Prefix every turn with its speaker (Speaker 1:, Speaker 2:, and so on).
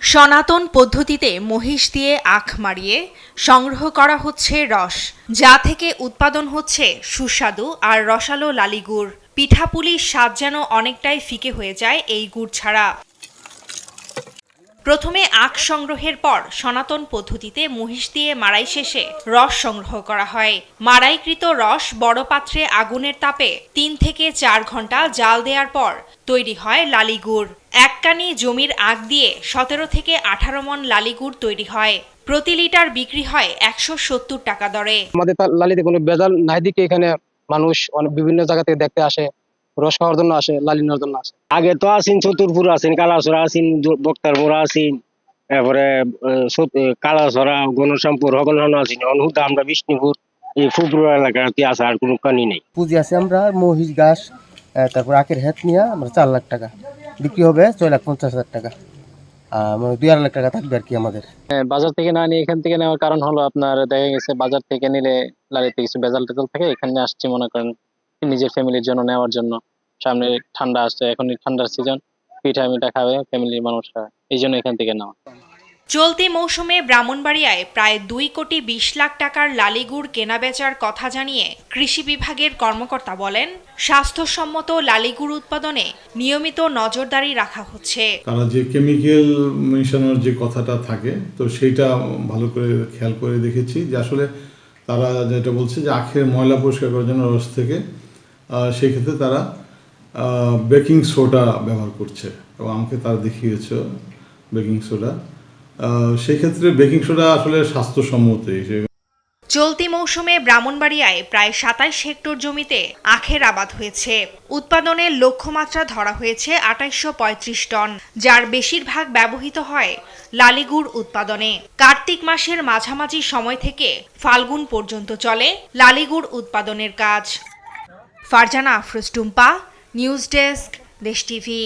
Speaker 1: সনাতন পদ্ধতিতে মহিষ দিয়ে আখ মারিয়ে সংগ্রহ করা হচ্ছে রস, যা থেকে উৎপাদন হচ্ছে সুস্বাদু আর রসালো লালি গুড়। পিঠাপুলির স্বাদ যেন অনেকটাই ফিকে হয়ে যায় এই গুড় ছাড়া। প্রথমে আখ সংগ্রহের পর সনাতন পদ্ধতিতে মহিষ দিয়ে মাড়াই শেষে রস সংগ্রহ করা হয়। মাড়াইকৃত রস বড় পাত্রে আগুনের তাপে ৩ থেকে ৪ ঘন্টা জাল দেওয়ার পর তৈরি হয় লালি গুড়। এক কানি জমির আখ দিয়ে ১৭ থেকে ১৮ মণ লালি গুড় তৈরি হয়। প্রতি লিটার বিক্রি হয় ১৭০ টাকা দরে।
Speaker 2: আমাদের লালিতে কোনো ভেজাল নাই দিকে এখানে মানুষ অনেক বিভিন্ন জায়গা থেকে দেখতে আসে, রস খাওয়ার জন্য আসে, লালি নেওয়ার জন্য আসে।
Speaker 3: আগে তো আসিন চতুরপুর আসিন, কালাছড়া আসিন, বক্তারপুর আসিন, তারপরে কালাছড়া, গণশ্যামপুর সকল আসিন। অনুদা আমরা বিষ্ণুপুর এই ফুপুর এলাকাতে আছে, আর কোনো কানি নেই।
Speaker 4: পুঁজি আছে আমরা মহিষ ঘাস, তারপর আখের হেট নিয়ে আমরা ৪ লাখ টাকা বিক্রি হবে, ৬,৫০,০০০ টাকা, মানে ২-২.৫ লাখ টাকা থাকবে আর কি আমাদের।
Speaker 5: বাজার থেকে না নিয়ে এখান থেকে নেওয়ার কারণ হলো আপনার দেখা গেছে বাজার থেকে নিলে লালিতে কিছু ভেজাল টেজাল থাকে, এখানে আসছি মনে করেন নিজের ফ্যামিলির জন্য নেওয়ার জন্য। সামনে ঠান্ডা আসছে, এখন ঠান্ডার সিজন, পিঠা মিঠা খাবে ফ্যামিলির মানুষরা, এই জন্য এখান থেকে নেওয়া।
Speaker 1: চলতি মৌসুমে ব্রাহ্মণবাড়িয়ায় প্রায় ২,২০ লাখ টাকার লালি গুড় কেনাবেচার কথা জানিয়ে কৃষি বিভাগের কর্মকর্তা বলেন, স্বাস্থ্যসম্মত লালি গুড় উৎপাদনে নিয়মিত নজরদারি রাখা হচ্ছে।
Speaker 6: তারা যে কেমিক্যাল মেশানোর যে কথাটা থাকে, তো সেইটা ভালো করে খেয়াল করে দেখেছি যে আসলে তারা যেটা বলছে যে আখের ময়লা পরিষ্কার করার জন্য রস থেকে, সেই ক্ষেত্রে তারা বেকিং সোডা ব্যবহার করছে এবং আমাকে তারা দেখিয়েছে বেকিং সোডা। সেক্ষেত্রে বেকিং সোডা আসলে স্বাস্থ্যসম্মতই।
Speaker 1: চলতি মৌসুমে ব্রাহ্মণবাড়িয়ায় প্রায় ২৭ হেক্টর জমিতে আখের আবাদ হয়েছে। উৎপাদনের লক্ষ্যমাত্রা ধরা হয়েছে ২৮৩৫ টন, যার বেশিরভাগ ব্যবহৃত হয় লালি গুড় উৎপাদনে। কার্তিক মাসের মাঝামাঝি সময় থেকে ফাল্গুন পর্যন্ত চলে লালি গুড় উৎপাদনের কাজ। ফারজানা আফরোজ টুম্পা, নিউজ ডেস্ক, দেশ টিভি।